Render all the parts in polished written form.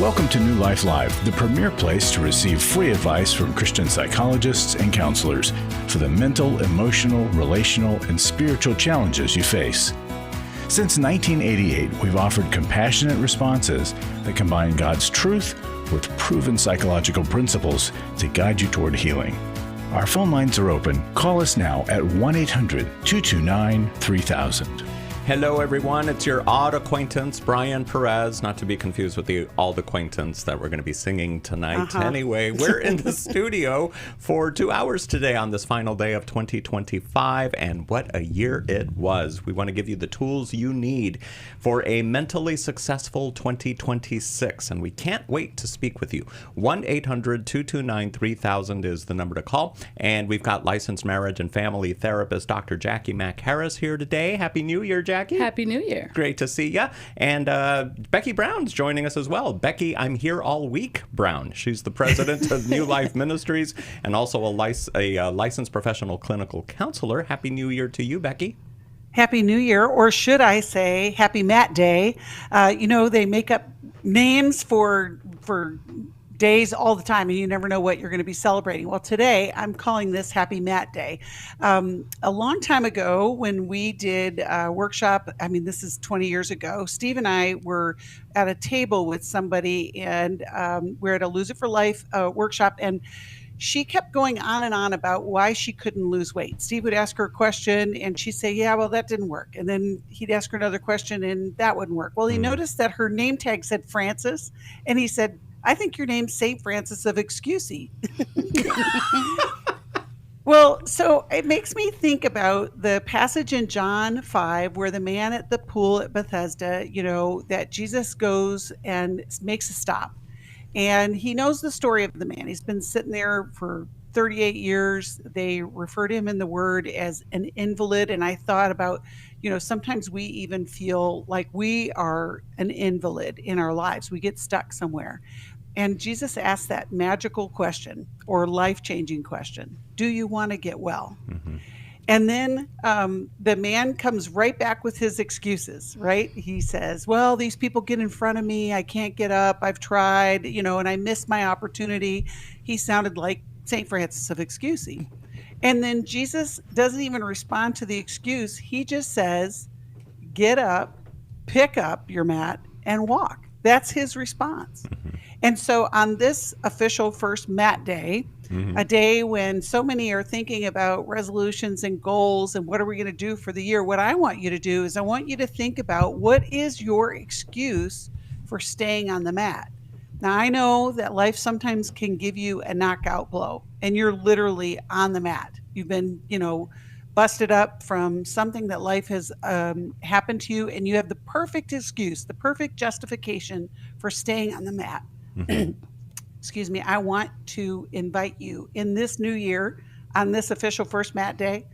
Welcome to New Life Live, the premier place to receive free advice from Christian psychologists and counselors for the mental, emotional, relational, and spiritual challenges you face. Since 1988, we've offered compassionate responses that combine God's truth with proven psychological principles to guide you toward healing. Our phone lines are open. Call us now at 1-800-229-3000. Hello, everyone. It's your odd acquaintance, Brian Perez, not to be confused with the odd acquaintance that we're going to be singing tonight. Anyway, we're in the studio for 2 hours today on this final day of 2025, and what a year it was. We want to give you the tools you need for a mentally successful 2026, and we can't wait to speak with you. 1-800-229-3000 is the number to call, and we've got licensed marriage and family therapist Dr. Jacqui Mack-Harris here today. Happy New Year, Jacqui. Happy New Year. Great to see you. And Becky Brown's joining us as well. Becky, I'm here all week, Brown. She's the president of New Life Ministries and also a licensed professional clinical counselor. Happy New Year to you, Becky. Happy New Year, or should I say Happy Matt Day. They make up names for days all the time, and you never know what you're going to be celebrating. Well, today I'm calling this Happy Matt Day. A long time ago when we did a workshop, this is 20 years ago, Steve and I were at a table with somebody, and we're at a Lose It for Life workshop, and she kept going on and on about why she couldn't lose weight. Steve would ask her a question, and she'd say, yeah, well, that didn't work. And then he'd ask her another question, and that wouldn't work. Well, he noticed that her name tag said Francis, and he said, I think your name's St. Francis of Excusey. Well, so it makes me think about the passage in John 5 where the man at the pool at Bethesda, that Jesus goes and makes a stop. And he knows the story of the man. He's been sitting there for 38 years. They refer to him in the Word as an invalid. And I thought about, sometimes we even feel like we are an invalid in our lives. We get stuck somewhere. And Jesus asked that magical question or life-changing question, do you want to get well? Mm-hmm. And then the man comes right back with his excuses, right? He says, well, these people get in front of me. I can't get up. I've tried, and I missed my opportunity. He sounded like St. Francis of Excusey. And then Jesus doesn't even respond to the excuse. He just says, get up, pick up your mat, and walk. That's his response. Mm-hmm. And so on this official first Mat Day, a day when so many are thinking about resolutions and goals and what are we going to do for the year, what I want you to do is I want you to think about what is your excuse for staying on the mat. Now, I know that life sometimes can give you a knockout blow, and you're literally on the mat. You've been, busted up from something that life has happened to you, and you have the perfect excuse, the perfect justification for staying on the mat. Excuse me. I want to invite you in this new year, on this official first Mat Day,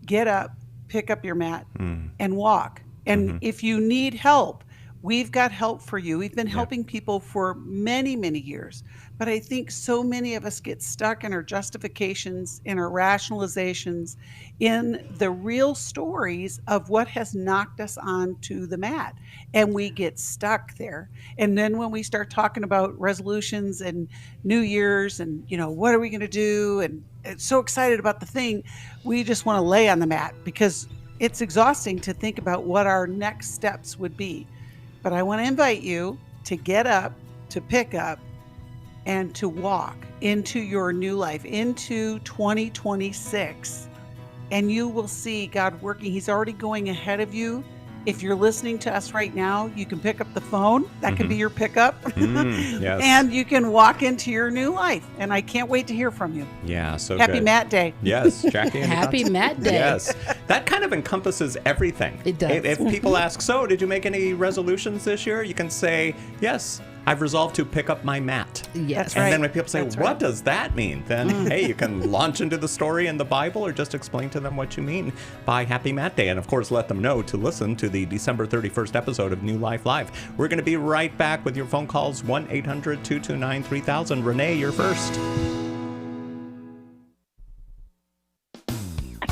get up, pick up your mat, and walk. And if you need help, we've got help for you. We've been helping people for many, many years. But I think so many of us get stuck in our justifications, in our rationalizations, in the real stories of what has knocked us onto the mat. And we get stuck there. And then when we start talking about resolutions and New Year's and, what are we going to do? And it's so excited about the thing, we just want to lay on the mat because it's exhausting to think about what our next steps would be. But I want to invite you to get up, to pick up, and to walk into your new life, into 2026. And you will see God working. He's already going ahead of you. If you're listening to us right now, you can pick up the phone. That could be your pickup. Yes. And you can walk into your new life. And I can't wait to hear from you. Yeah, so Happy good. Mat Day. Yes, Jacqui. Happy Mat Day. Yes. That kind of encompasses everything. It does. If people ask, so did you make any resolutions this year? You can say, yes, I've resolved to pick up my mat. Yes. That's And right. then when people say, That's what right. does that mean? Then, hey, you can launch into the story in the Bible or just explain to them what you mean by Happy Mat Day. And of course, let them know to listen to the December 31st episode of New Life Live. We're going to be right back with your phone calls, 1-800-229-3000. Renee, you're first.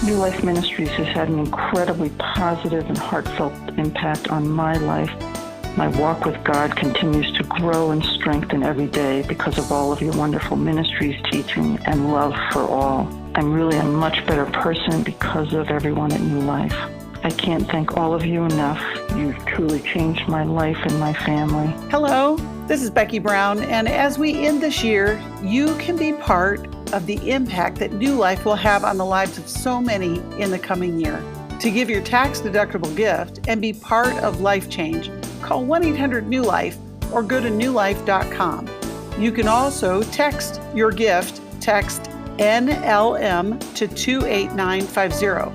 New Life Ministries has had an incredibly positive and heartfelt impact on my life. My walk with God continues to grow and strengthen every day because of all of your wonderful ministries, teaching, and love for all. I'm really a much better person because of everyone at New Life. I can't thank all of you enough. You've truly changed my life and my family. Hello, this is Becky Brown, and as we end this year, you can be part of the impact that New Life will have on the lives of so many in the coming year. To give your tax-deductible gift and be part of life change, call 1-800-NEW-LIFE or go to newlife.com. You can also text your gift, text NLM to 28950.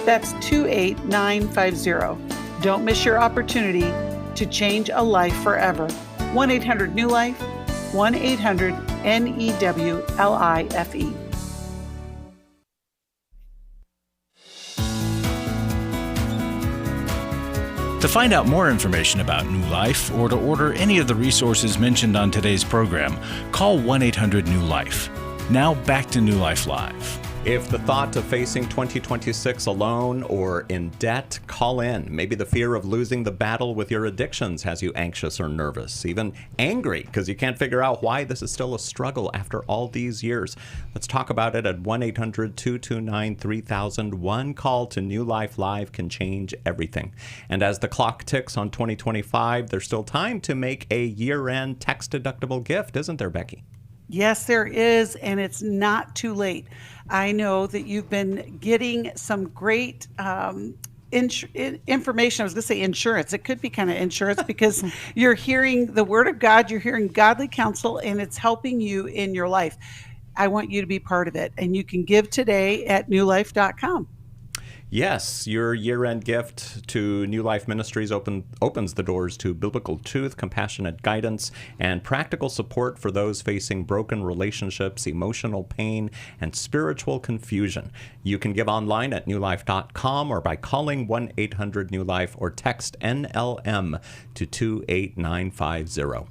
That's 28950. Don't miss your opportunity to change a life forever. 1-800-NEW-LIFE, 1-800-NEWLIFE. To find out more information about New Life or to order any of the resources mentioned on today's program, call 1-800-NEW-LIFE. Now back to New Life Live. If the thought of facing 2026 alone or in debt, call in. Maybe the fear of losing the battle with your addictions has you anxious or nervous, even angry because you can't figure out why this is still a struggle after all these years. Let's talk about it at 1-800-229-3000. One call to New Life Live can change everything. And as the clock ticks on 2025, there's still time to make a year-end tax-deductible gift, isn't there, Becky? Yes, there is, and it's not too late. I know that you've been getting some great information. I was going to say insurance. It could be kind of insurance because you're hearing the Word of God, you're hearing godly counsel, and it's helping you in your life. I want you to be part of it, and you can give today at newlife.com. Yes, your year-end gift to New Life Ministries opens the doors to biblical truth, compassionate guidance, and practical support for those facing broken relationships, emotional pain, and spiritual confusion. You can give online at newlife.com or by calling 1-800-NEW-LIFE or text NLM to 28950.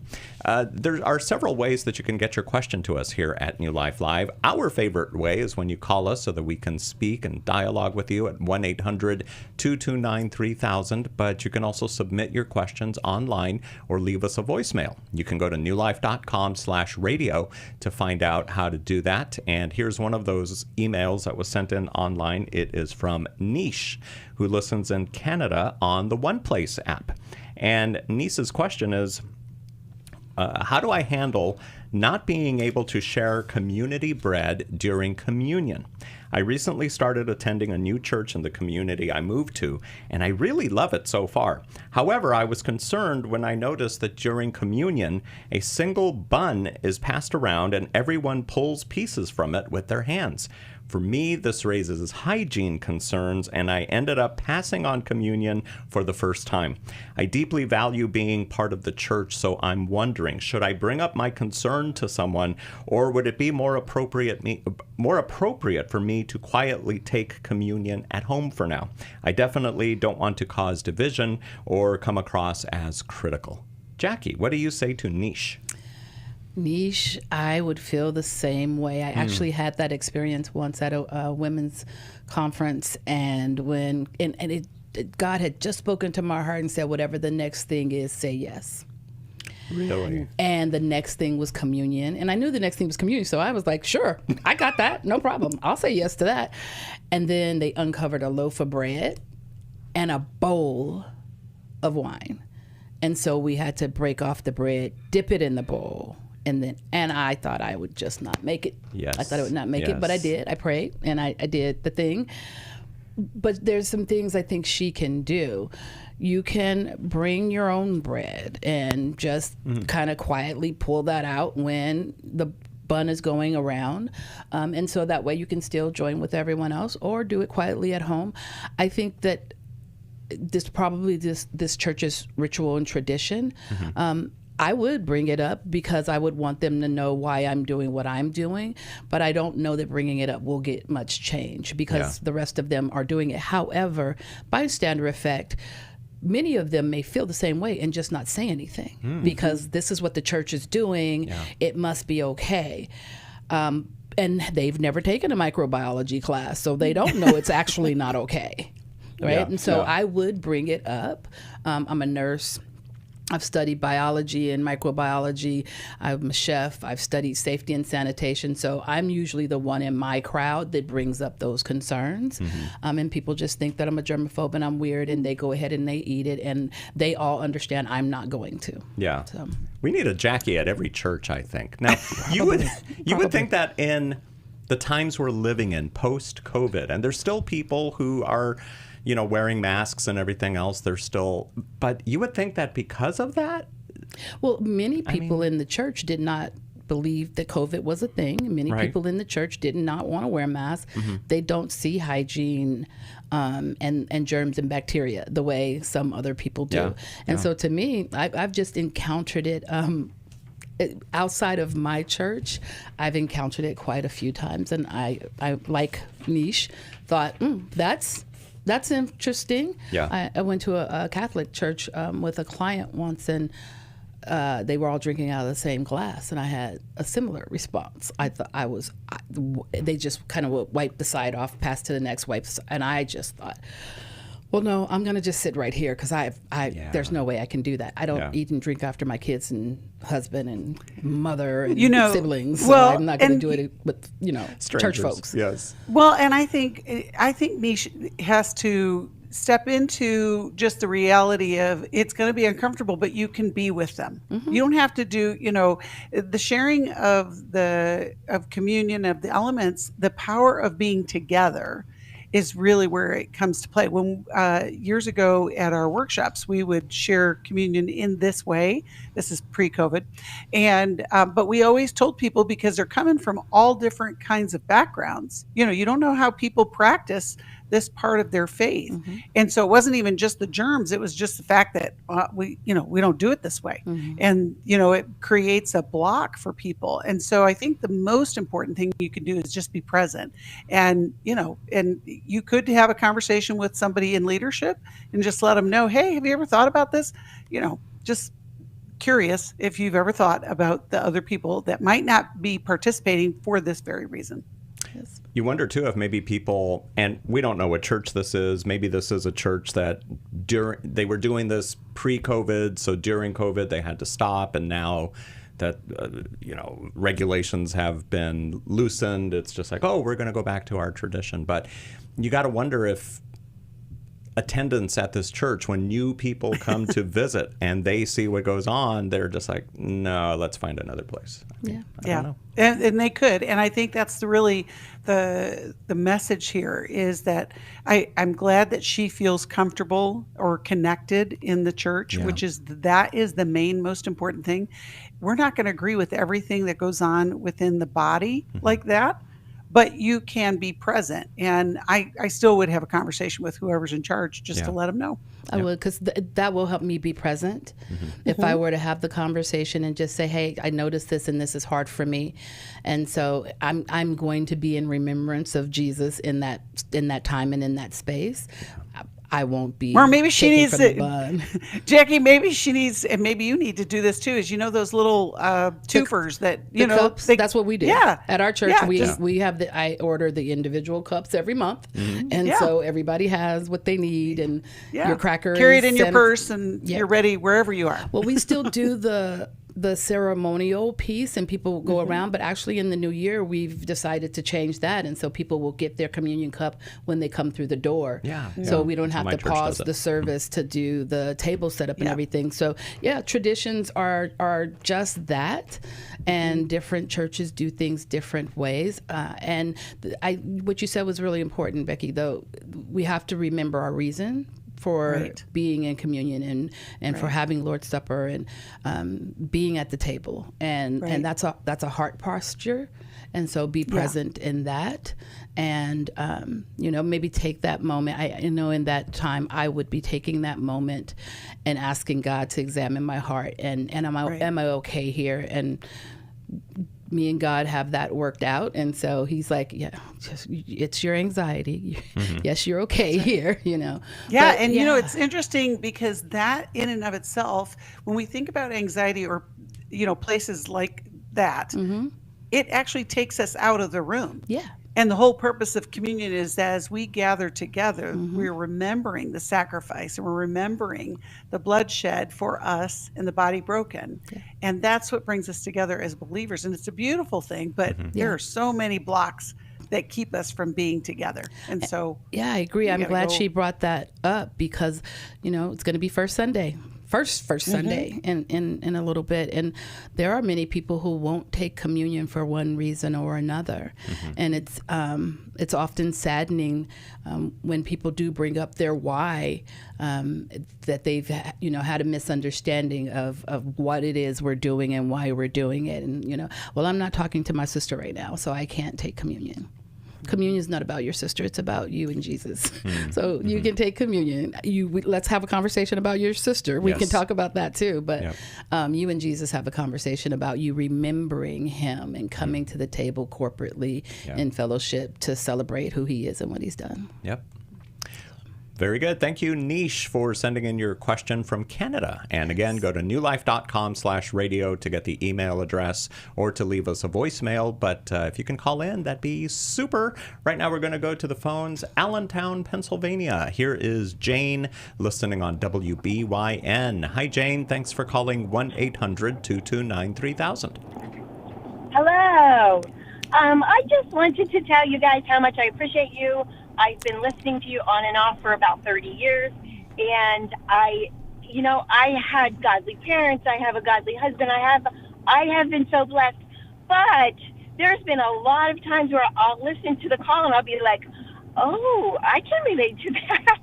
There are several ways that you can get your question to us here at New Life Live. Our favorite way is when you call us so that we can speak and dialogue with you at 1-800-229-3000, but you can also submit your questions online or leave us a voicemail. You can go to newlife.com/radio to find out how to do that. And here's one of those emails that was sent in online. It is from Niche, who listens in Canada on the One Place app. And Niche's question is, how do I handle not being able to share community bread during communion? I recently started attending a new church in the community I moved to, and I really love it so far. However, I was concerned when I noticed that during communion, a single bun is passed around and everyone pulls pieces from it with their hands. For me, this raises hygiene concerns, and I ended up passing on communion for the first time. I deeply value being part of the church, so I'm wondering, should I bring up my concern to someone, or would it be more appropriate for me to quietly take communion at home for now? I definitely don't want to cause division or come across as critical. Jacqui, what do you say to Niche? Niche, I would feel the same way. I actually had that experience once at a women's conference, and God had just spoken to my heart and said, whatever the next thing is, say yes. Really? And the next thing was communion. And I knew the next thing was communion. So I was like, sure, I got that. No problem. I'll say yes to that. And then they uncovered a loaf of bread and a bowl of wine. And so we had to break off the bread, dip it in the bowl. And I thought I would just not make it. Yes. I thought I would not make it, but I did. I prayed and I did the thing. But there's some things I think she can do. You can bring your own bread and just kind of quietly pull that out when the bun is going around. And so that way you can still join with everyone else or do it quietly at home. I think that this church's ritual and tradition. I would bring it up because I would want them to know why I'm doing what I'm doing, but I don't know that bringing it up will get much change because the rest of them are doing it. However, bystander effect, many of them may feel the same way and just not say anything because this is what the church is doing. Yeah. It must be okay. And they've never taken a microbiology class, so they don't know it's actually not okay. Right? Yeah. And so I would bring it up. I'm a nurse. I've studied biology and microbiology. I'm a chef. I've studied safety and sanitation. So I'm usually the one in my crowd that brings up those concerns. And people just think that I'm a germaphobe and I'm weird, and they go ahead and they eat it, and they all understand I'm not going to. Yeah. So. We need a Jacqui at every church, I think. Now, you would think that in the times we're living in post-COVID, and there's still people who are, wearing masks and everything else, but you would think that because of that? Well, many people in the church did not believe that COVID was a thing. Many people in the church did not want to wear masks. They don't see hygiene and germs and bacteria the way some other people do. So to me, I've just encountered it. Outside of my church, I've encountered it quite a few times, and I like Niche, thought, that's interesting. Yeah. I went to a Catholic church with a client once, and they were all drinking out of the same glass, and I had a similar response. I thought they just kind of wiped the side off, passed to the next wipe, and I just thought, well, no, I'm going to just sit right here because there's no way I can do that. I don't eat and drink after my kids and husband and mother and siblings. So I'm not going to do it with church folks. Yes. Well, and I think Niche has to step into just the reality of it's going to be uncomfortable, but you can be with them. You don't have to do, the sharing of communion, of the elements, the power of being together is really where it comes to play. When years ago at our workshops, we would share communion in this way. This is pre-COVID, and but we always told people, because they're coming from all different kinds of backgrounds. You don't know how people practice this part of their faith, and so it wasn't even just the germs; it was just the fact that we don't do it this way, and it creates a block for people. And so I think the most important thing you can do is just be present, and you could have a conversation with somebody in leadership and just let them know, hey, have you ever thought about this? Just curious if you've ever thought about the other people that might not be participating for this very reason. Yes. You wonder, too, if maybe people, and we don't know what church this is, maybe this is a church that they were doing this pre-COVID, so during COVID they had to stop, and now that, regulations have been loosened, it's just like, oh, we're going to go back to our tradition. But you got to wonder if attendance at this church, when new people come to visit and they see what goes on, they're just like, no, let's find another place. I don't know. And they could. And I think that's really the message here is that I'm glad that she feels comfortable or connected in the church, which is the main most important thing. We're not going to agree with everything that goes on within the body like that, but you can be present. And I still would have a conversation with whoever's in charge just to let them know. I would, because that will help me be present. If I were to have the conversation and just say, hey, I noticed this and this is hard for me. And so I'm going to be in remembrance of Jesus in that time and in that space. I won't be. Or maybe she needs to, Jacqui, maybe she needs, and maybe you need to do this too, is those little twofers that, cups, that's what we do. Yeah. At our church, we have I order the individual cups every month. And so everybody has what they need, and your crackers. Carry it in your purse, and you're ready wherever you are. Well, we still do the ceremonial piece, and people go around, but actually in the new year we've decided to change that, and so people will get their communion cup when they come through the door. So we don't have to pause the service to do the table setup and everything. So traditions are just that, and different churches do things different ways. And what you said was really important, Becky, though. We have to remember our reason for being in communion and for having Lord's Supper and being at the table, and that's a heart posture, and so be present in that, and maybe take that moment. In that time I would be taking that moment and asking God to examine my heart, and am I okay here, and me and God have that worked out. And so he's like, it's your anxiety. Yes, you're okay here, it's interesting because that in and of itself, when we think about anxiety or, places like that, it actually takes us out of the room. And the whole purpose of communion is that as we gather together, we're remembering the sacrifice, and we're remembering the bloodshed for us and the body broken. And that's what brings us together as believers. And it's a beautiful thing, but there are so many blocks that keep us from being together. And so I agree. I'm glad she brought that up, because it's going to be first Sunday in a little bit, and there are many people who won't take communion for one reason or another. And it's often saddening when people do bring up their why, that they've had a misunderstanding of what it is we're doing and why we're doing it. And well, I'm not talking to my sister right now, so I can't take communion. Communion is not about your sister; it's about you and Jesus. So you can take communion. Let's have a conversation about your sister. We can talk about that too. But you and Jesus have a conversation about you remembering Him and coming to the table corporately in fellowship to celebrate who He is and what He's done. Yep. Very good. Thank you, Niche, for sending in your question from Canada. And again, go to newlife.com/radio to get the email address or to leave us a voicemail. But if you can call in, that'd be super. Right now, we're going to go to the phones. Allentown, Pennsylvania. Here is Jane listening on WBYN. Hi, Jane. Thanks for calling 1-800-229-3000. Hello. I just wanted to tell you guys how much I appreciate you. I've been listening to you on and off for about 30 years, and I had godly parents. I have a godly husband. I have been so blessed, but there's been a lot of times where I'll listen to the call and I'll be like, oh, I can relate to that.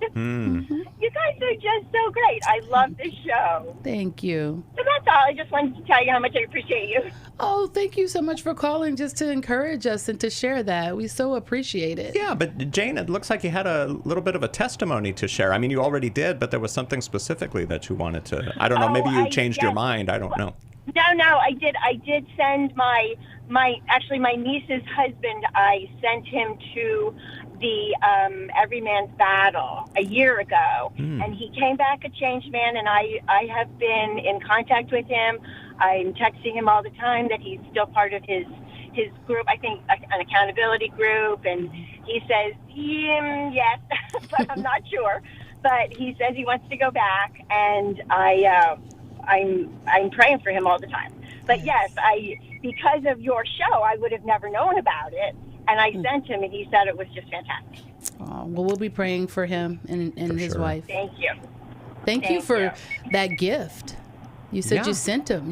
You guys are just so great. I love this show. Thank you. So that's all. I just wanted to tell you how much I appreciate you. Oh, thank you so much for calling, just to encourage us and to share that. We so appreciate it. Yeah, but Jane, it looks like you had a little bit of a testimony to share. I mean, you already did, but there was something specifically that you wanted to. I don't know. Maybe you changed your mind. I don't know. No, I did. I did send my niece's husband. I sent him to the Every Man's Battle a year ago, and he came back a changed man. And I have been in contact with him. I'm texting him all the time that he's still part of his group. I think an accountability group, and he says yes, but I'm not sure. But he says he wants to go back, and I'm praying for him all the time. But yes, because of your show, I would have never known about it. And I sent him, and he said it was just fantastic. Oh, well, we'll be praying for him and his wife. Thank you. Thank you for that gift. You said you sent him,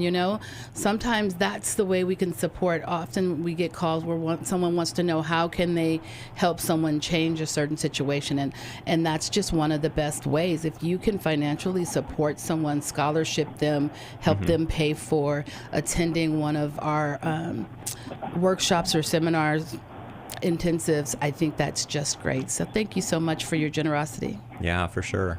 Sometimes that's the way we can support. Often we get calls where someone wants to know how can they help someone change a certain situation. And that's just one of the best ways. If you can financially support someone, scholarship them, help them pay for attending one of our workshops or seminars, intensives, I think that's just great. So thank you so much for your generosity. Yeah, for sure.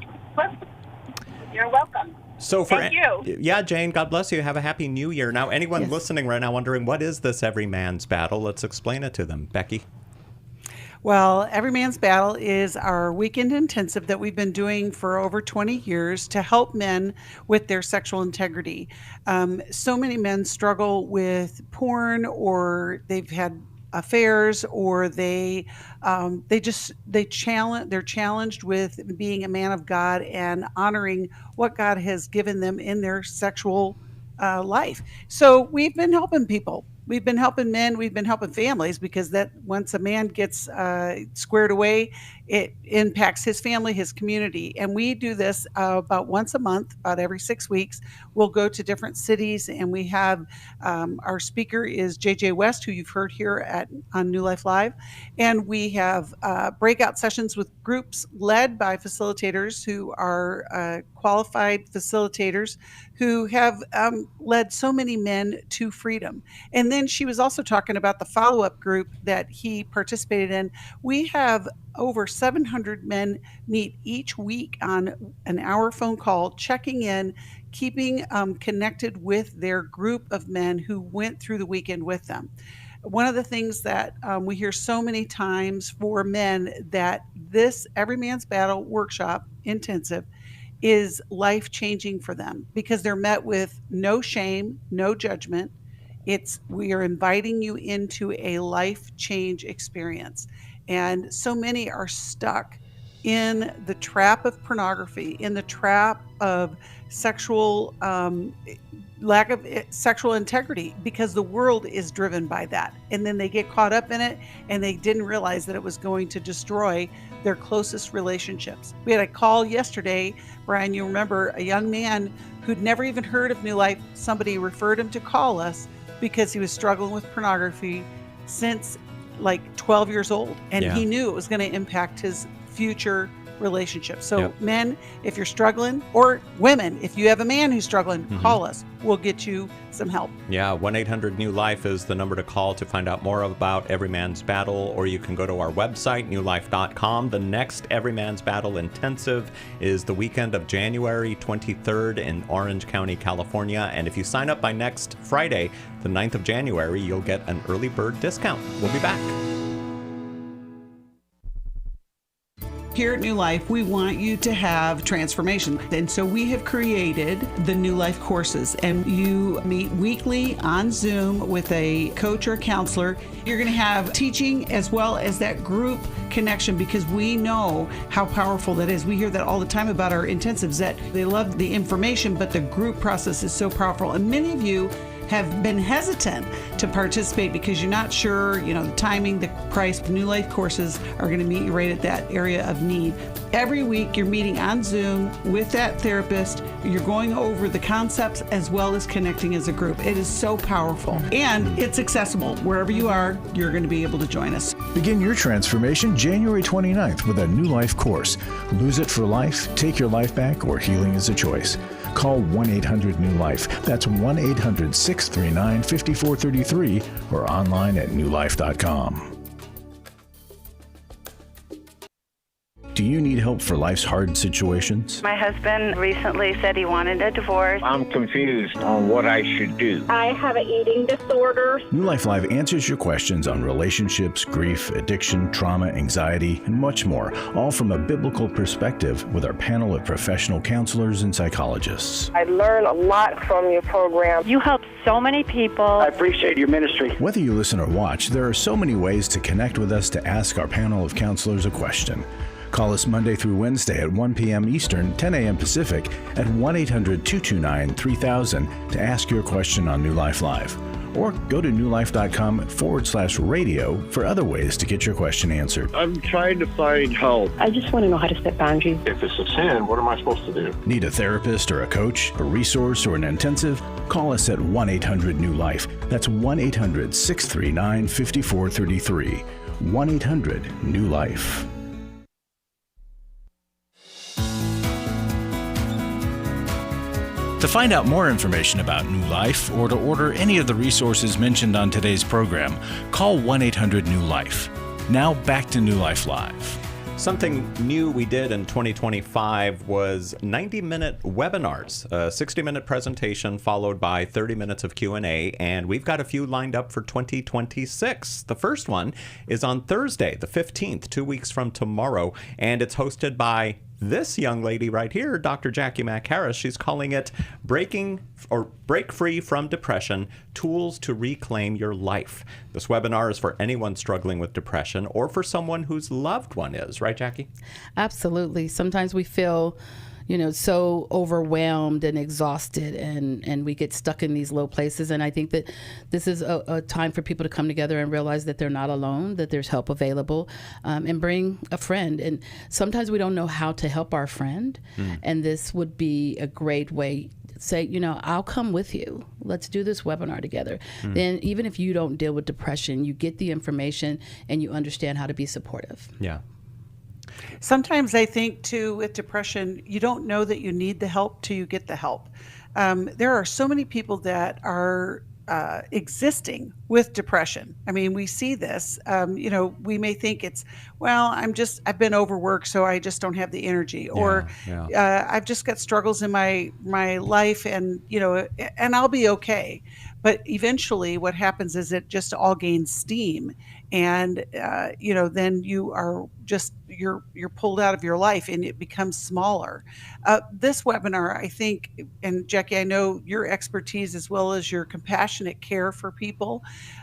You're welcome. So Thank you. Yeah, Jane, God bless you. Have a happy new year. Now, anyone listening right now wondering, what is this Every Man's Battle? Let's explain it to them. Becky? Well, Every Man's Battle is our weekend intensive that we've been doing for over 20 years to help men with their sexual integrity. So many men struggle with porn, or they've had affairs, or they're challenged with being a man of God and honoring what God has given them in their sexual life. So we've been helping people. We've been helping men. We've been helping families, because that once a man gets squared away, it impacts his family, his community. And we do this about once a month, about every 6 weeks. We'll go to different cities, and we have our speaker is J.J. West, who you've heard here on New Life Live. And we have breakout sessions with groups led by facilitators who are qualified facilitators who have led so many men to freedom. And then she was also talking about the follow-up group that he participated in. We have over 700 men meet each week on an hour phone call, checking in, keeping connected with their group of men who went through the weekend with them. One of the things that we hear so many times for men, that this Every Man's Battle workshop intensive is life-changing for them, because they're met with no shame, no judgment. We are inviting you into a life change experience. And so many are stuck in the trap of pornography, in the trap of sexual lack of sexual integrity, because the world is driven by that. And then they get caught up in it, and they didn't realize that it was going to destroy their closest relationships. We had a call yesterday, Brian, you remember, a young man who'd never even heard of New Life. Somebody referred him to call us because he was struggling with pornography since like 12 years old. And he knew it was going to impact his future relationship. So men, if you're struggling, or women, if you have a man who's struggling, call us. We'll get you some help. Yeah, 1-800-NEW-LIFE is the number to call to find out more about Every Man's Battle, or you can go to our website, newlife.com. The next Every Man's Battle Intensive is the weekend of January 23rd in Orange County, California. And if you sign up by next Friday, the 9th of January, you'll get an early bird discount. We'll be back. Here at New Life, we want you to have transformation. And so we have created the New Life courses, and you meet weekly on Zoom with a coach or a counselor. You're going to have teaching as well as that group connection, because we know how powerful that is. We hear that all the time about our intensives, that they love the information, but the group process is so powerful. And many of you have been hesitant to participate because you're not sure, the timing, the price. New Life courses are going to meet you right at that area of need. Every week you're meeting on Zoom with that therapist. You're going over the concepts as well as connecting as a group. It is so powerful, and it's accessible. Wherever you are, you're going to be able to join us. Begin your transformation January 29th with a New Life course. Lose it for life, take your life back, or healing is a choice. Call 1-800-NEW-LIFE. That's 1-800-639-5433 or online at newlife.com. Do you need help for life's hard situations? My husband recently said he wanted a divorce. I'm confused on what I should do. I have an eating disorder. New Life Live answers your questions on relationships, grief, addiction, trauma, anxiety, and much more, all from a biblical perspective with our panel of professional counselors and psychologists. I learn a lot from your program. You help so many people. I appreciate your ministry. Whether you listen or watch, there are so many ways to connect with us to ask our panel of counselors a question. Call us Monday through Wednesday at 1 p.m. Eastern, 10 a.m. Pacific at 1-800-229-3000 to ask your question on New Life Live. Or go to newlife.com/radio for other ways to get your question answered. I'm trying to find help. I just want to know how to set boundaries. If it's a sin, what am I supposed to do? Need a therapist or a coach, a resource, or an intensive? Call us at 1-800-NEW-LIFE. That's 1-800-639-5433. 1-800-NEW-LIFE. To find out more information about New Life or to order any of the resources mentioned on today's program, call 1-800-NEW-LIFE. Now back to New Life Live. Something new we did in 2025 was 90-minute webinars, a 60-minute presentation followed by 30 minutes of Q&A, and we've got a few lined up for 2026. The first one is on Thursday, the 15th, 2 weeks from tomorrow, and it's hosted by this young lady right here, Dr. Jacqui Mack-Harris. She's calling it Break Free from Depression, Tools to Reclaim Your Life. This webinar is for anyone struggling with depression or for someone whose loved one is. Right, Jacqui? Absolutely. Sometimes we feel so overwhelmed and exhausted, and we get stuck in these low places. And I think that this is a time for people to come together and realize that they're not alone, that there's help available, and bring a friend. And sometimes we don't know how to help our friend, and this would be a great way. Say, I'll come with you. Let's do this webinar together. Then even if you don't deal with depression, you get the information and you understand how to be supportive. Yeah. Sometimes I think, too, with depression, you don't know that you need the help till you get the help. There are so many people that are existing with depression. I mean, we see this. We may think it's, I've been overworked, so I just don't have the energy, or I've just got struggles in my life, and and I'll be okay. But eventually, what happens is it just all gains steam, and then you are just you're pulled out of your life and it becomes smaller. This webinar, I think, and Jacqui, I know your expertise as well as your compassionate care for people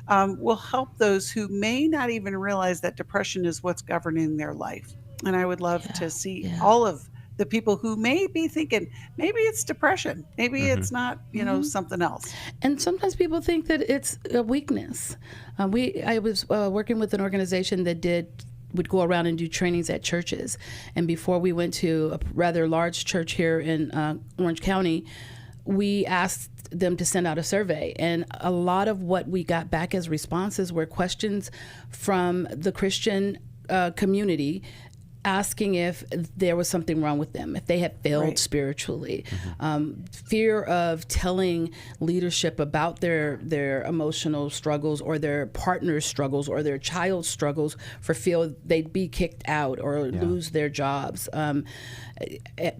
will help those who may not even realize that depression is what's governing their life. And I would love to see all of the people who may be thinking, maybe it's depression, maybe it's not, something else. And sometimes people think that it's a weakness. I was working with an organization that would go around and do trainings at churches. And before we went to a rather large church here in Orange County, we asked them to send out a survey. And a lot of what we got back as responses were questions from the Christian community asking if there was something wrong with them, if they had failed spiritually. Fear of telling leadership about their emotional struggles or their partner's struggles or their child's struggles for fear they'd be kicked out or lose their jobs.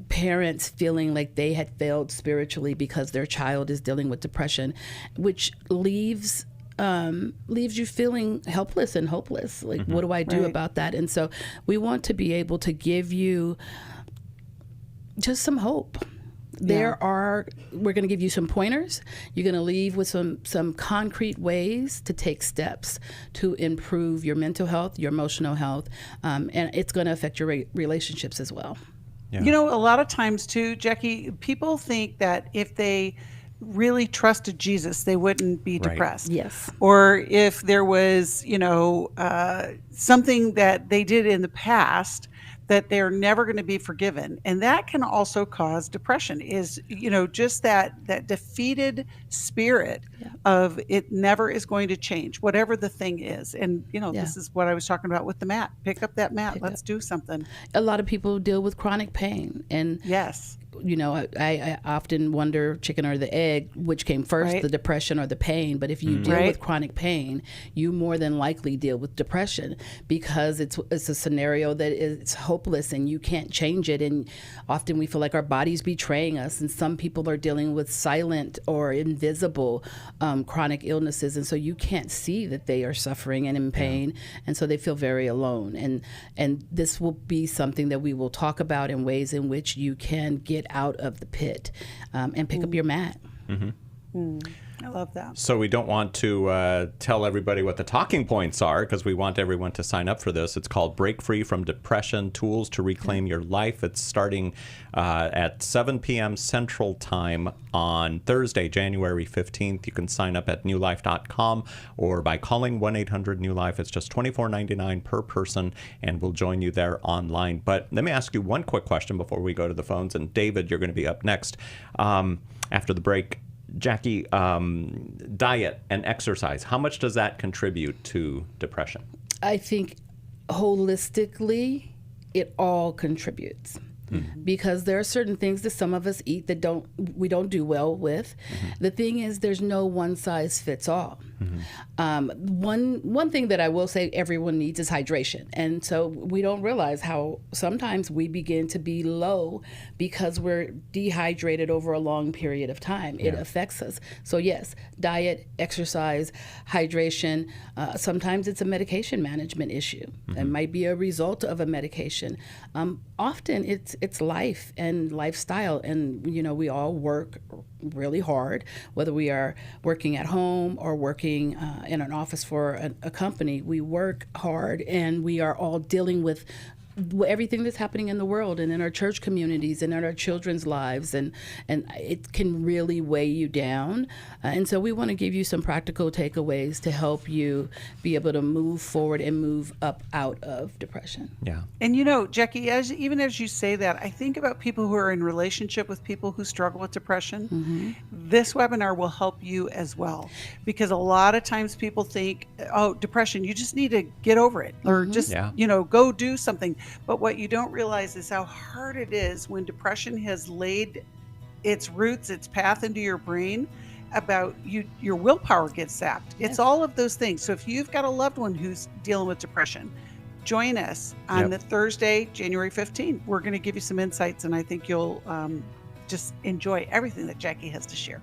Parents feeling like they had failed spiritually because their child is dealing with depression, which leaves you feeling helpless and hopeless. Like, what do I do about that? And so we want to be able to give you just some hope. We're going to give you some pointers. You're going to leave with some concrete ways to take steps to improve your mental health, your emotional health, and it's going to affect your relationships as well. Yeah. A lot of times too, Jacqui, people think that if they really trusted Jesus, they wouldn't be depressed. Yes. Or if there was, something that they did in the past that they're never going to be forgiven. And that can also cause depression is, just that defeated spirit of it never is going to change, whatever the thing is. And, this is what I was talking about with the mat. Pick up that mat. Let's do something. A lot of people deal with chronic pain. And yes. I often wonder, chicken or the egg, which came first, the depression or the pain. But if you deal with chronic pain, you more than likely deal with depression because it's a scenario that is hopeless and you can't change it. And often we feel like our body's betraying us. And some people are dealing with silent or invisible chronic illnesses. And so you can't see that they are suffering and in pain. And so they feel very alone. And this will be something that we will talk about in ways in which you can get out of the pit and pick up your mat. I love that. So we don't want to tell everybody what the talking points are because we want everyone to sign up for this. It's called Break Free from Depression, Tools to Reclaim Your Life. It's starting at 7 p.m. Central Time on Thursday, January 15th. You can sign up at newlife.com or by calling 1-800-NEW-LIFE. It's just $24.99 per person, and we'll join you there online. But let me ask you one quick question before we go to the phones. And David, you're going to be up next after the break. Jacqui, diet and exercise, how much does that contribute to depression? I think holistically, it all contributes. Because there are certain things that some of us eat that we don't do well with. The thing is, there's no one size fits all. One thing that I will say everyone needs is hydration. And so we don't realize how sometimes we begin to be low because we're dehydrated over a long period of time. It affects us. So yes, diet, exercise, hydration. Sometimes it's a medication management issue. It might be a result of a medication. Often it's life and lifestyle, and we all work really hard, whether we are working at home or working in an office for a company. We work hard, and we are all dealing with everything that's happening in the world and in our church communities and in our children's lives, and it can really weigh you down. And so we want to give you some practical takeaways to help you be able to move forward and move up out of depression. Yeah. And Jacqui, even as you say that, I think about people who are in relationship with people who struggle with depression. This webinar will help you as well, because a lot of times people think, oh, depression, you just need to get over it, or just go do something. But what you don't realize is how hard it is when depression has laid its roots, its path into your brain, about your willpower gets sapped. It's all of those things. So if you've got a loved one who's dealing with depression, join us on the Thursday, January 15th. We're going to give you some insights, and I think you'll just enjoy everything that Jacqui has to share.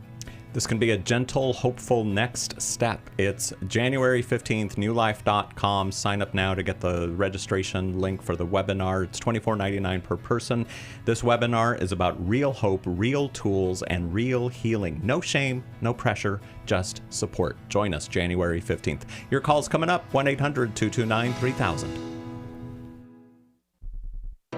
This can be a gentle, hopeful next step. It's January 15th, newlife.com. Sign up now to get the registration link for the webinar. It's $24.99 per person. This webinar is about real hope, real tools, and real healing. No shame, no pressure, just support. Join us January 15th. Your call's coming up, 1-800-229-3000.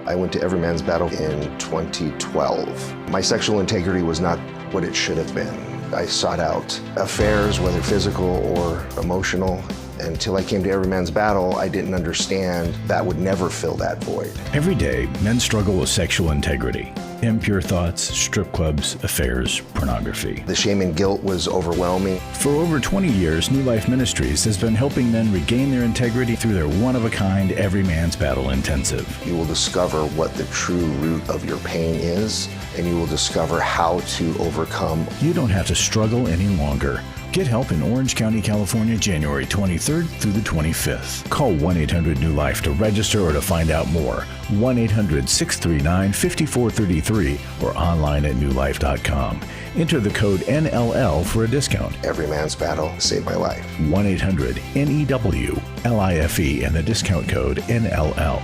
I went to Every Man's Battle in 2012. My sexual integrity was not what it should have been. I sought out affairs, whether physical or emotional. Until I came to Every Man's Battle, I didn't understand that would never fill that void. Every day, men struggle with sexual integrity. Impure thoughts, strip clubs, affairs, pornography. The shame and guilt was overwhelming. For over 20 years, New Life Ministries has been helping men regain their integrity through their one-of-a-kind Every Man's Battle Intensive. You will discover what the true root of your pain is, and you will discover how to overcome. You don't have to struggle any longer. Get help in Orange County, California, January 23rd through the 25th. Call 1-800-NEW-LIFE to register or to find out more. 1-800-639-5433 or online at newlife.com. Enter the code NLL for a discount. Every Man's Battle saved my life. 1-800-NEW-LIFE and the discount code NLL.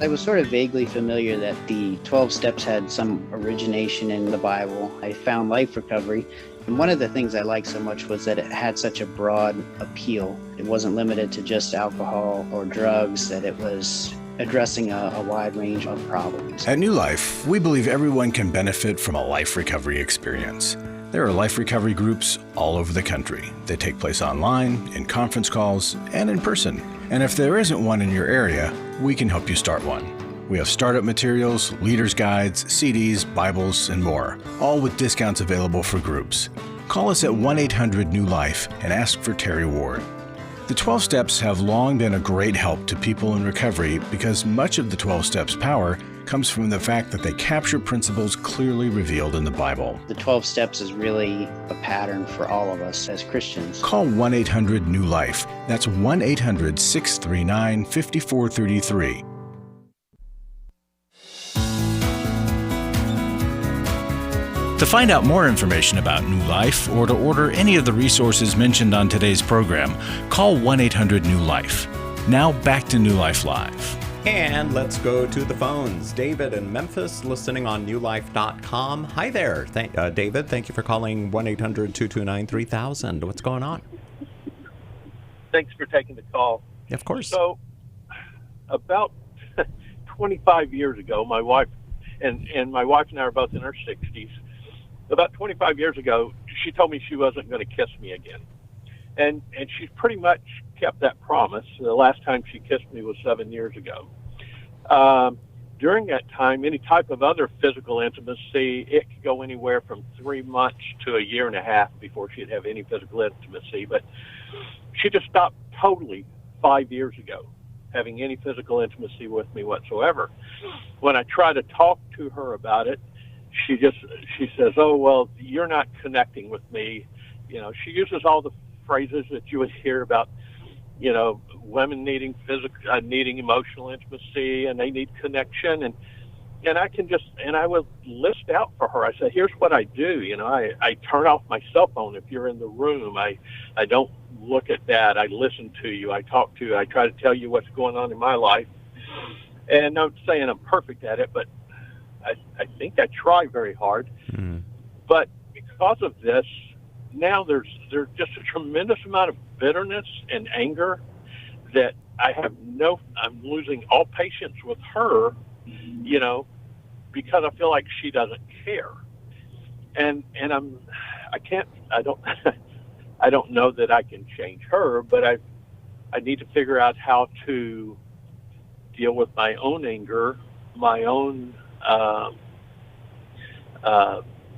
I was sort of vaguely familiar that the 12 steps had some origination in the Bible. I found Life Recovery, and one of the things I liked so much was that it had such a broad appeal. It wasn't limited to just alcohol or drugs, that it was addressing a wide range of problems. At New Life, we believe everyone can benefit from a life recovery experience. There are life recovery groups all over the country. They take place online, in conference calls, and in person. And if there isn't one in your area, we can help you start one. We have startup materials, leaders' guides, CDs, Bibles, and more, all with discounts available for groups. Call us at 1-800-NEW-LIFE and ask for Terry Ward. The 12 steps have long been a great help to people in recovery because much of the 12 steps' power comes from the fact that they capture principles clearly revealed in the Bible. The 12 steps is really a pattern for all of us as Christians. Call 1-800-NEW-LIFE. That's 1-800-639-5433. To find out more information about New Life or to order any of the resources mentioned on today's program, call 1-800-NEW-LIFE. Now back to New Life Live. And let's go to the phones. David in Memphis, listening on newlife.com. Hi there, David. Thank you for calling 1-800-229-3000. What's going on? Thanks for taking the call. Of course. So, about 25 years ago, my wife and I are both in our 60s. About 25 years ago, she told me she wasn't going to kiss me again. And she's pretty much kept that promise. The last time she kissed me was 7 years ago. During that time, any type of other physical intimacy, it could go anywhere from 3 months to a year and a half before she'd have any physical intimacy. But she just stopped totally 5 years ago, having any physical intimacy with me whatsoever. When I try to talk to her about it, she says, "Oh, well, you're not connecting with me." You know, she uses all the phrases that you would hear about, you know, women needing needing emotional intimacy, and they need connection, and I would list out for her. I said, "Here's what I do. You know, I turn off my cell phone if you're in the room. I don't look at that. I listen to you. I talk to you. I try to tell you what's going on in my life." And I'm not saying I'm perfect at it, but I think I try very hard. Mm. But because of this, now there's just a tremendous amount of bitterness and anger that I'm losing all patience with her, you know, because I feel like she doesn't care. And I don't know that I can change her, but I need to figure out how to deal with my own anger, my own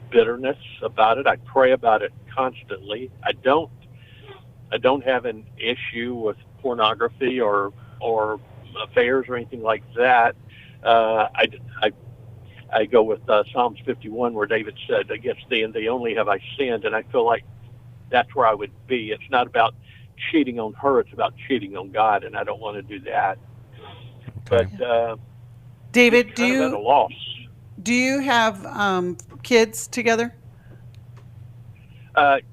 bitterness about it. I pray about it constantly. I don't have an issue with pornography or affairs or anything like that. I go with Psalms 51, where David said, "Against thee and thee only have I sinned," and I feel like that's where I would be. It's not about cheating on her; it's about cheating on God, and I don't want to do that. Okay. But David, do you at a loss. Do you have kids together?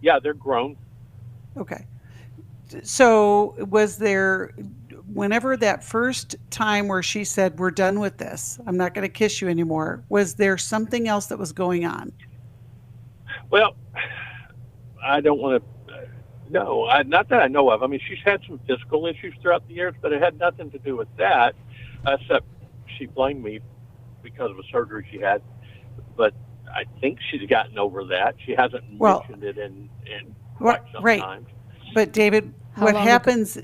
Yeah, they're grown. Okay. So was there, whenever that first time where she said, we're done with this, I'm not going to kiss you anymore, was there something else that was going on? Well, I don't want to, no, not that I know of. I mean, she's had some physical issues throughout the years, but it had nothing to do with that, except she blamed me because of a surgery she had. But I think she's gotten over that. She hasn't mentioned it in quite some time. But David, what happens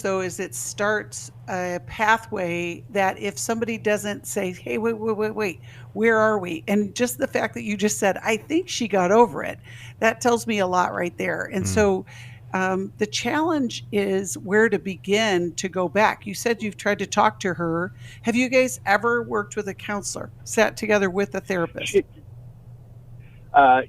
though is it starts a pathway that if somebody doesn't say, hey, wait, where are we? And just the fact that you just said, I think she got over it, that tells me a lot right there. And so the challenge is where to begin to go back. You said you've tried to talk to her. Have you guys ever worked with a counselor, sat together with a therapist?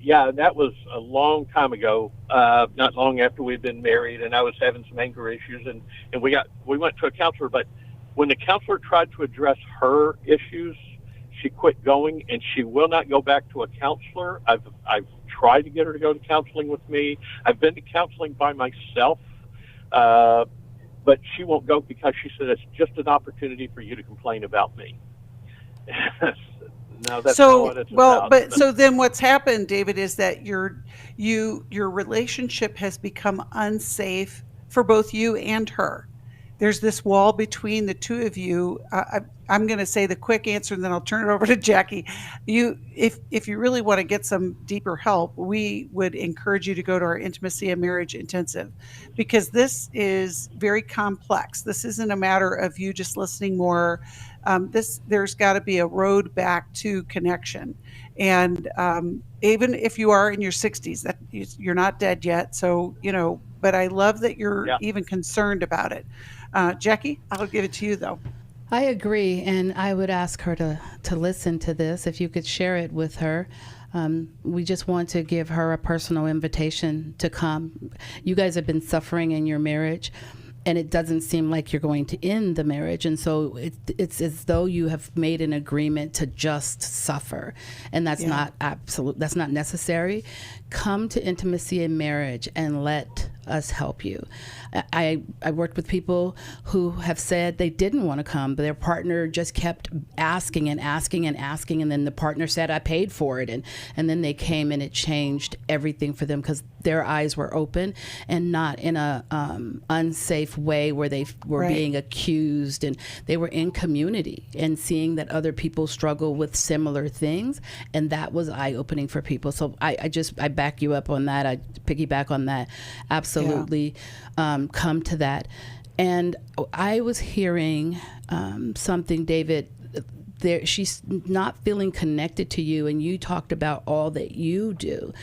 Yeah, that was a long time ago, not long after we'd been married, and I was having some anger issues, and we went to a counselor, but when the counselor tried to address her issues, she quit going, and she will not go back to a counselor. I've tried to get her to go to counseling with me. I've been to counseling by myself, but she won't go because she said it's just an opportunity for you to complain about me. No, that's not what it's about. But so then what's happened, David, is that your relationship has become unsafe for both you and her. There's this wall between the two of you. I'm going to say the quick answer, and then I'll turn it over to Jacqui. If you really want to get some deeper help, we would encourage you to go to our Intimacy and Marriage Intensive, because this is very complex. This isn't a matter of you just listening more. There's got to be a road back to connection. And even if you are in your 60s, that you're not dead yet. So, but I love that you're even concerned about it. Jacqui, I'll give it to you though. I agree, and I would ask her to listen to this, if you could share it with her. We just want to give her a personal invitation to come. You guys have been suffering in your marriage, and it doesn't seem like you're going to end the marriage. And so it's as though you have made an agreement to just suffer. And that's not that's not necessary. Come to Intimacy and Marriage and let us help you. I worked with people who have said they didn't want to come, but their partner just kept asking and asking and asking, and then the partner said, I paid for it, and then they came, and it changed everything for them because their eyes were open and not in a unsafe way where they were being accused, and they were in community and seeing that other people struggle with similar things, and that was eye-opening for people. So I back you up on that. I piggyback on that. Absolutely. Come to that. And I was hearing something, David, there, she's not feeling connected to you, and you talked about all that you do.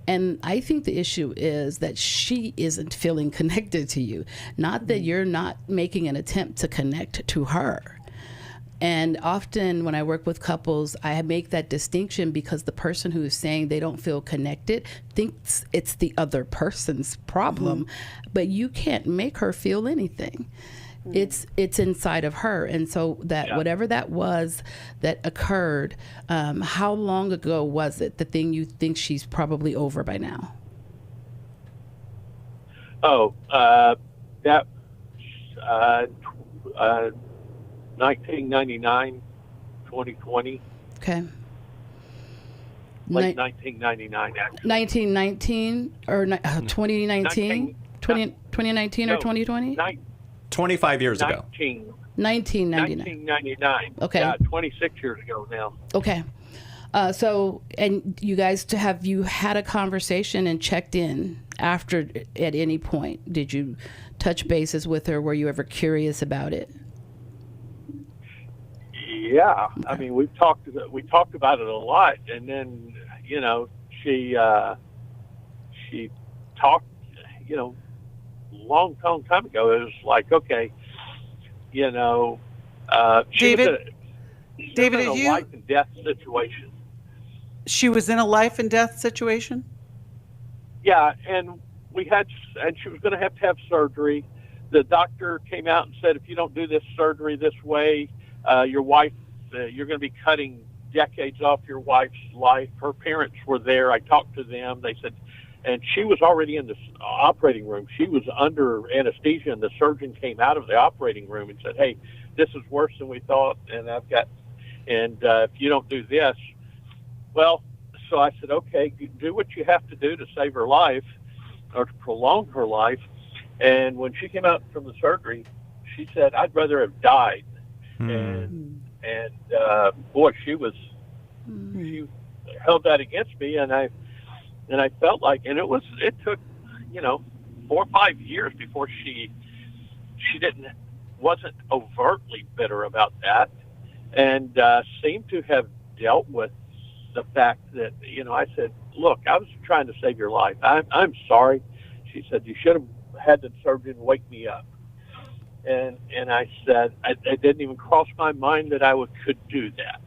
And I think the issue is that she isn't feeling connected to you, not that you're not making an attempt to connect to her. And often when I work with couples, I make that distinction because the person who is saying they don't feel connected thinks it's the other person's problem, but you can't make her feel anything. It's inside of her. And so that whatever that was that occurred, how long ago was it, the thing you think she's probably over by now? That 1999, 2020. Okay. Late 1999, actually. 1919 or 2019? 2019 or 2020? 25 years ago. 1999. Okay. Yeah, 26 years ago now. Okay. So, and you guys, have you had a conversation and checked in after at any point? Did you touch bases with her? Were you ever curious about it? Yeah, okay. I mean, we talked about it a lot, and then she talked, long time ago. It was like, okay, she David, was in a life and death situation. She was in a life and death situation? Yeah, and she was going to have surgery. The doctor came out and said, if you don't do this surgery this way, your wife, you're going to be cutting decades off your wife's life. Her parents were there. I talked to them. They said, and she was already in the operating room. She was under anesthesia, and the surgeon came out of the operating room and said, hey, this is worse than we thought, and if you don't do this, well, so I said, okay, do what you have to do to save her life or to prolong her life. And when she came out from the surgery, she said, I'd rather have died. And boy, she held that against me, and I felt like, and it took 4 or 5 years before she wasn't overtly bitter about that, and seemed to have dealt with the fact that, I said, look, I was trying to save your life. I'm sorry. She said, you should have had the surgeon wake me up. And I said, it didn't even cross my mind that I could do that.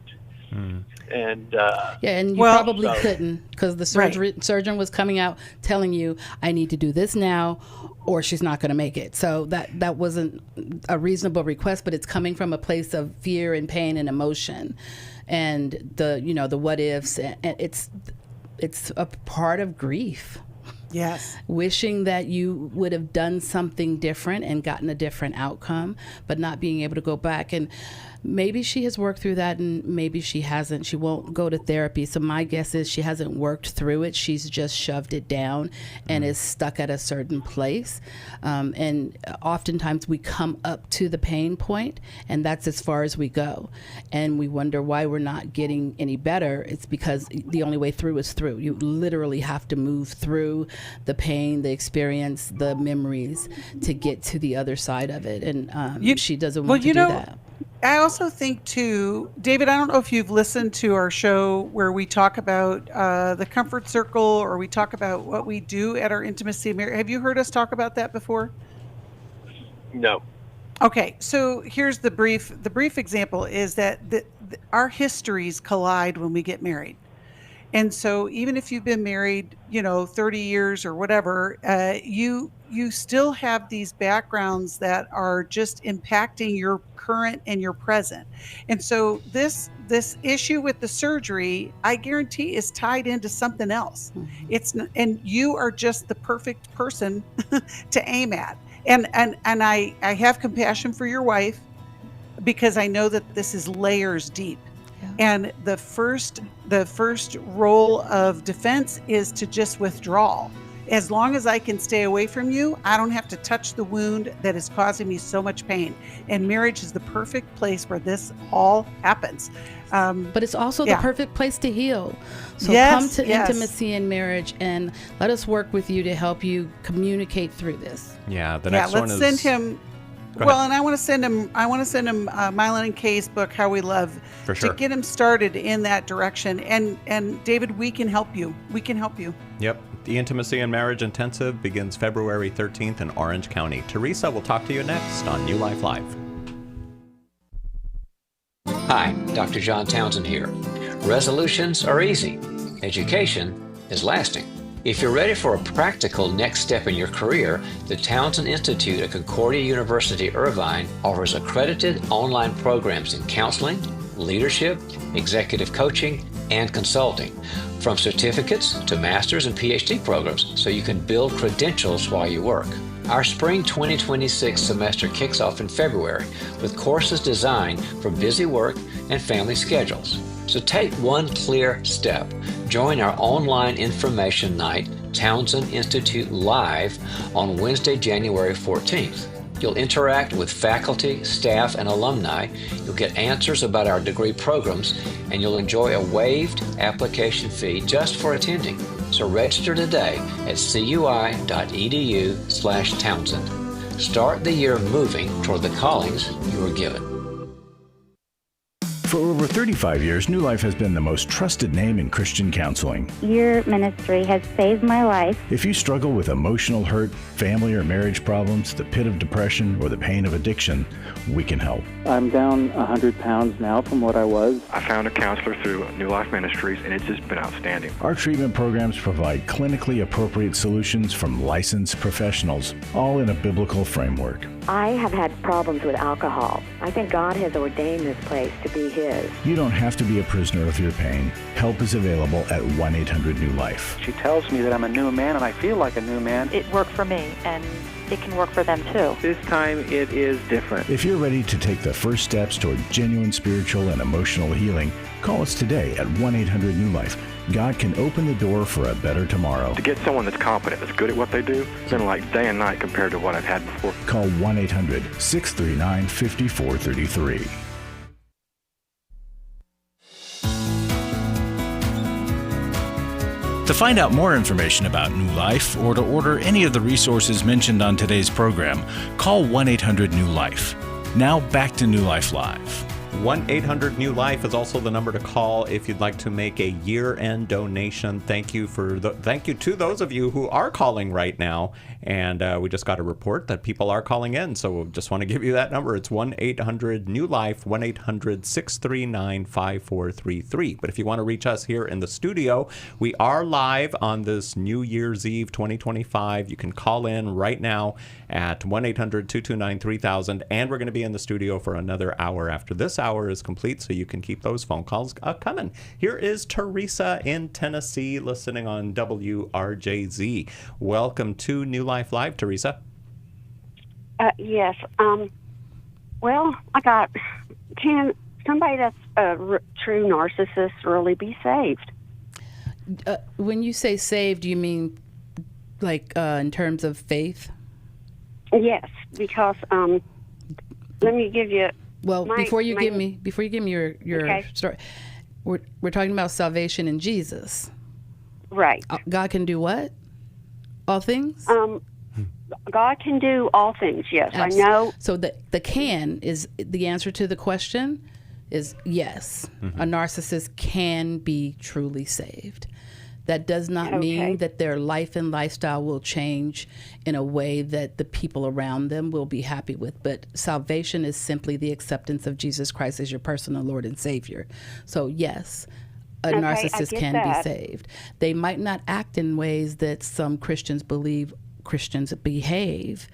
And and you probably couldn't, because the surgeon was coming out telling you, I need to do this now or she's not going to make it. So that wasn't a reasonable request, but it's coming from a place of fear and pain and emotion, and the what ifs, and it's a part of grief. Yes. Wishing that you would have done something different and gotten a different outcome, but not being able to go back. And maybe she has worked through that, and maybe she hasn't. She won't go to therapy. So my guess is she hasn't worked through it. She's just shoved it down and is stuck at a certain place. And oftentimes we come up to the pain point, and that's as far as we go. And we wonder why we're not getting any better. It's because the only way through is through. You literally have to move through the pain, the experience, the memories to get to the other side of it. And she doesn't want to do that. I also think too, David, I don't know if you've listened to our show where we talk about the comfort circle, or we talk about what we do at our intimacy marriage. Have you heard us talk about that before? No. Okay, so here's the brief example is that our histories collide when we get married. And so even if you've been married, 30 years or whatever, you still have these backgrounds that are just impacting your current and your present. And so this issue with the surgery, I guarantee, is tied into something else. And you are just the perfect person to aim at. And I have compassion for your wife, because I know that this is layers deep. And the first role of defense is to just withdraw. As long as I can stay away from you, I don't have to touch the wound that is causing me so much pain. And marriage is the perfect place where this all happens. But it's also the perfect place to heal. So come to intimacy in marriage, and let us work with you to help you communicate through this. Yeah, the next one is... Let's send him... Well, and I want to send him Mylon and Kay's book, How We Love, to get him started in that direction. And David, we can help you. We can help you. Yep. The Intimacy and Marriage Intensive begins February 13th in Orange County. Teresa will talk to you next on New Life Live. Hi, Dr. John Townsend here. Resolutions are easy. Education is lasting. If you're ready for a practical next step in your career, the Townsend Institute at Concordia University, Irvine offers accredited online programs in counseling, leadership, executive coaching, and consulting, from certificates to master's and PhD programs, so you can build credentials while you work. Our spring 2026 semester kicks off in February with courses designed for busy work and family schedules. So take one clear step. Join our online information night, Townsend Institute Live, on Wednesday, January 14th. You'll interact with faculty, staff, and alumni. You'll get answers about our degree programs, and you'll enjoy a waived application fee just for attending. So register today at cui.edu/Townsend. Start the year moving toward the callings you were given. For over 35 years, New Life has been the most trusted name in Christian counseling. Your ministry has saved my life. If you struggle with emotional hurt, family or marriage problems, the pit of depression, or the pain of addiction, we can help. I'm down 100 pounds now from what I was. I found a counselor through New Life Ministries, and it's just been outstanding. Our treatment programs provide clinically appropriate solutions from licensed professionals, all in a biblical framework. I have had problems with alcohol. I think God has ordained this place to be his. You don't have to be a prisoner of your pain. Help is available at 1-800-NEW-LIFE. She tells me that I'm a new man, and I feel like a new man. It worked for me, and it can work for them too. This time it is different. If you're ready to take the first steps toward genuine spiritual and emotional healing, call us today at 1-800-NEW-LIFE. God can open the door for a better tomorrow. To get someone that's competent, that's good at what they do, it's been like day and night compared to what I've had before. Call 1-800-639-5433. To find out more information about New Life or to order any of the resources mentioned on today's program, call 1-800-NEW-LIFE. Now back to New Life Live. 1-800-NEW-LIFE is also the number to call if you'd like to make a year-end donation. Thank you to those of you who are calling right now. And we just got a report that people are calling in, so we just want to give you that number. It's 1-800-NEW-LIFE, 1-800-639-5433. But if you want to reach us here in the studio, we are live on this New Year's Eve 2025. You can call in right now at 1-800-229-3000, and we're going to be in the studio for another hour after this hour is complete, so you can keep those phone calls coming. Here is Teresa in Tennessee listening on WRJZ. Welcome to New Life Live, Teresa. Yes. Well, can somebody that's a true narcissist really be saved? When you say saved, do you mean like in terms of faith? Yes, because let me give you. Well, before you give me your okay. story, we're talking about salvation in Jesus. Right. God can do what? All things? God can do all things, yes. I know. So the can is the answer to the question is yes. Mm-hmm. A narcissist can be truly saved. That does not mean that their life and lifestyle will change in a way that the people around them will be happy with. But salvation is simply the acceptance of Jesus Christ as your personal Lord and Savior. So yes, a narcissist can be saved. They might not act in ways that some Christians believe Christians behave,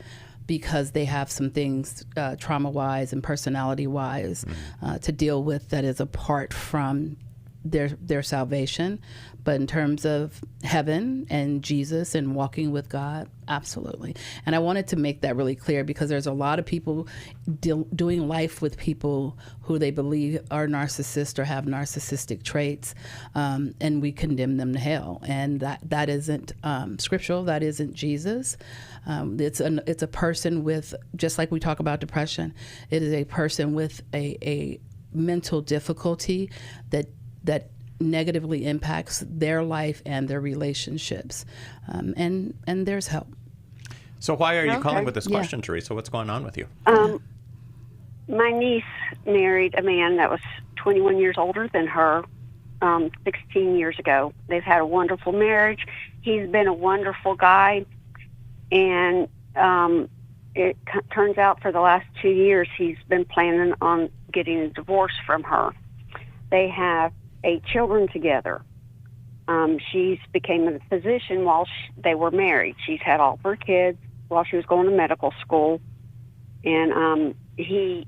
because they have some things trauma-wise and personality-wise to deal with that is apart from their salvation. But in terms of heaven and Jesus and walking with God, absolutely. And I wanted to make that really clear, because there's a lot of people doing life with people who they believe are narcissists or have narcissistic traits, and we condemn them to hell. And that isn't scriptural. That isn't Jesus. It's a person with, just like we talk about depression, it is a person with a mental difficulty that negatively impacts their life and their relationships, and there's help. So why are you calling with this question, Teresa? What's going on with you? My niece married a man that was 21 years older than her 16 years ago. They've had a wonderful marriage. He's been a wonderful guy, and it turns out for the last 2 years he's been planning on getting a divorce from her. They have 8 children together. She's became a physician while they were married. She's had all of her kids while she was going to medical school. And she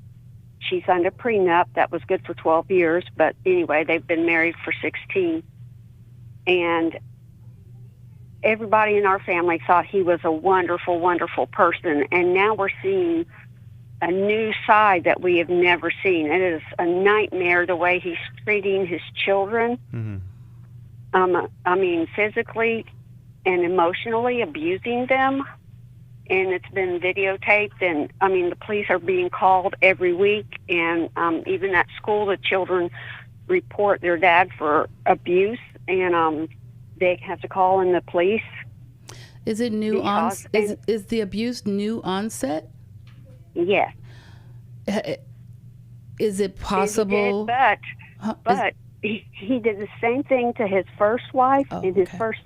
signed a prenup that was good for 12 years. But anyway, they've been married for 16. And everybody in our family thought he was a wonderful, wonderful person. And now we're seeing a new side that we have never seen. It is a nightmare the way he's treating his children. Mm-hmm. I mean, physically and emotionally abusing them. And it's been videotaped. And, I mean, the police are being called every week. And even at school, the children report their dad for abuse. And they have to call in the police. Is it new onset? Is the abuse new onset? Yes. Is it possible? But he did the same thing to his first wife and his first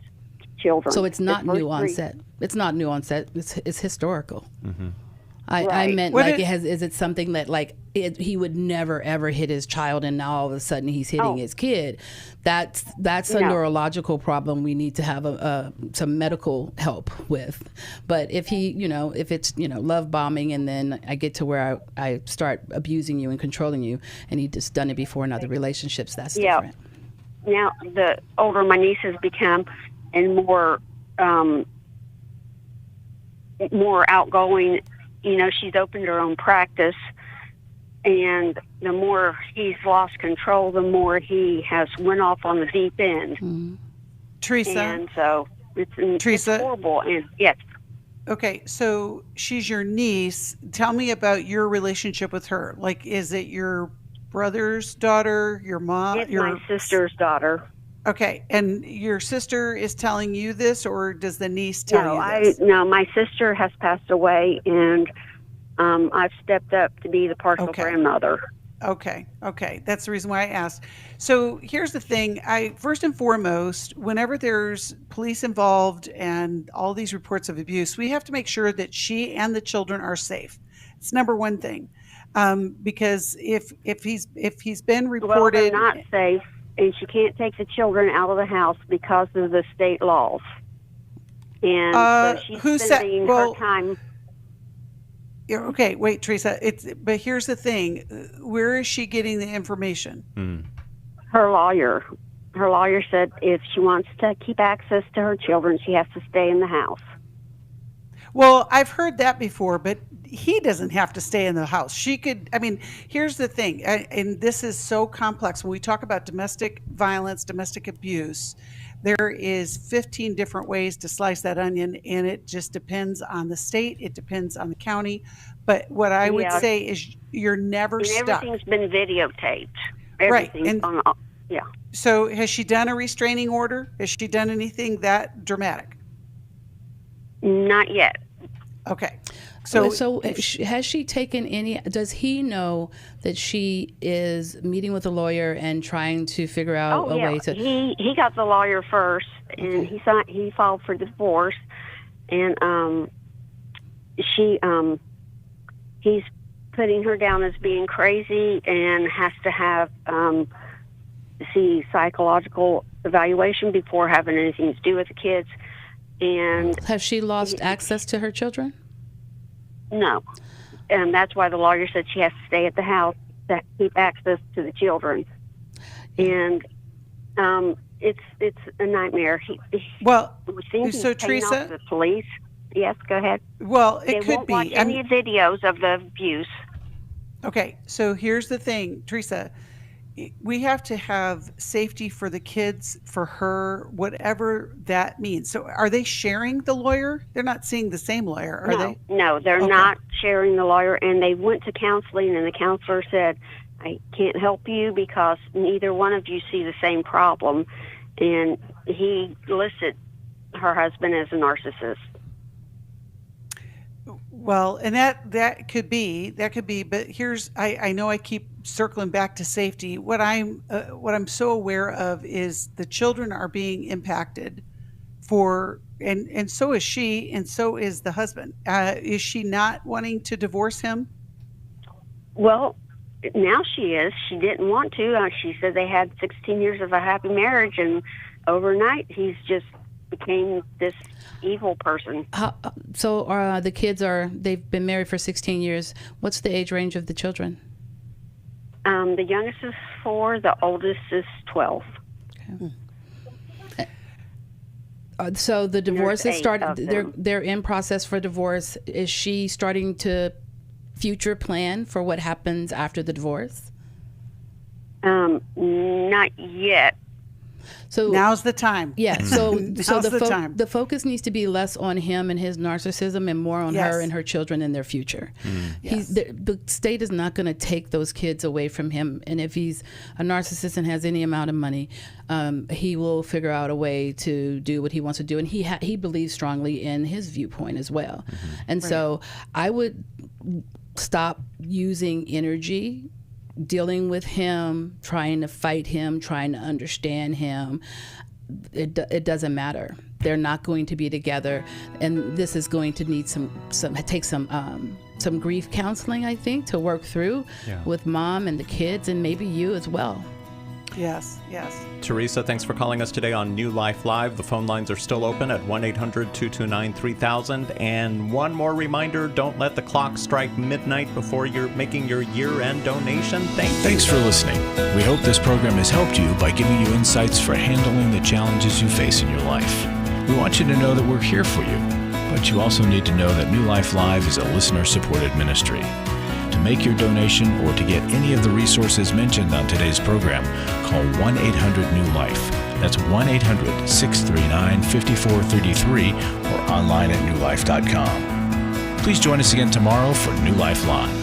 children. So it's not new onset. It's not new onset. It's historical. Mm-hmm. I meant is it something that he would never ever hit his child, and now all of a sudden he's hitting his kid? That's a neurological problem we need to have some medical help with. But if if it's love bombing, and then I get to where I start abusing you and controlling you, and he just done it before in other relationships, that's different. Now, the older my niece has become and more outgoing, she's opened her own practice, and the more he's lost control, the more he has went off on the deep end. Mm-hmm. Teresa? And so it's horrible. And yes. Okay, so she's your niece. Tell me about your relationship with her. Is it your brother's daughter, your mom? It's my sister's daughter. Okay, and your sister is telling you this, or does the niece tell you this? No, my sister has passed away, and I've stepped up to be the partial grandmother. Okay, that's the reason why I asked. So here's the thing. First and foremost, whenever there's police involved and all these reports of abuse, we have to make sure that she and the children are safe. It's number one thing. Because if he's been reported, they're not safe, and she can't take the children out of the house because of the state laws. And so she's spending her time. Okay, wait, Teresa. But here's the thing: where is she getting the information? Her lawyer. Her lawyer said if she wants to keep access to her children, she has to stay in the house. Well, I've heard that before, but he doesn't have to stay in the house. She could, here's the thing, and this is so complex. When we talk about domestic violence, domestic abuse, there is 15 different ways to slice that onion, and it just depends on the state. It depends on the county. But what I would say is you're never stuck. Everything's been videotaped. Right. So has she done a restraining order? Has she done anything that dramatic? Not yet. Okay. So has she taken any, does he know that she is meeting with a lawyer and trying to figure out a way to... He got the lawyer first, and he filed for divorce, and he's putting her down as being crazy and has to have see psychological evaluation before having anything to do with the kids. And has she lost access to her children? No, and that's why the lawyer said she has to stay at the house to keep access to the children. And it's a nightmare. So Teresa, the police. Yes, go ahead. Well, they won't watch any videos of the abuse. Okay, so here's the thing, Teresa. We have to have safety for the kids, for her, whatever that means. So are they sharing the lawyer? They're not seeing the same lawyer, are they? No, they're not sharing the lawyer. And they went to counseling, and the counselor said, I can't help you because neither one of you see the same problem. And he listed her husband as a narcissist. Well, and that could be, but here's, I know I keep circling back to safety. What I'm so aware of is the children are being impacted and so is she, and so is the husband. Is she not wanting to divorce him? Well, now she is. She didn't want to. She said they had 16 years of a happy marriage, and overnight he's just became this evil person. So the kids they've been married for 16 years. What's the age range of the children? The youngest is 4, the oldest is 12. Okay. So the divorce is started. They're in process for divorce. Is she starting to future plan for what happens after the divorce? Not yet. So now's the time. Yeah. So the focus needs to be less on him and his narcissism and more on her and her children and their future. The state is not going to take those kids away from him. And if he's a narcissist and has any amount of money, he will figure out a way to do what he wants to do. And he believes strongly in his viewpoint as well. And so I would stop using energy dealing with him, trying to fight him, trying to understand him. It doesn't matter. They're not going to be together, and this is going to need take some some grief counseling, I think, to work through with mom and the kids and maybe you as well. Yes, yes. Teresa, thanks for calling us today on New Life Live. The phone lines are still open at 1-800-229-3000. And one more reminder, don't let the clock strike midnight before you're making your year-end donation. Thanks for listening. We hope this program has helped you by giving you insights for handling the challenges you face in your life. We want you to know that we're here for you, but you also need to know that New Life Live is a listener-supported ministry. To make your donation or to get any of the resources mentioned on today's program, call 1-800-NEW-LIFE. That's 1-800-639-5433 or online at newlife.com. Please join us again tomorrow for New Life Live.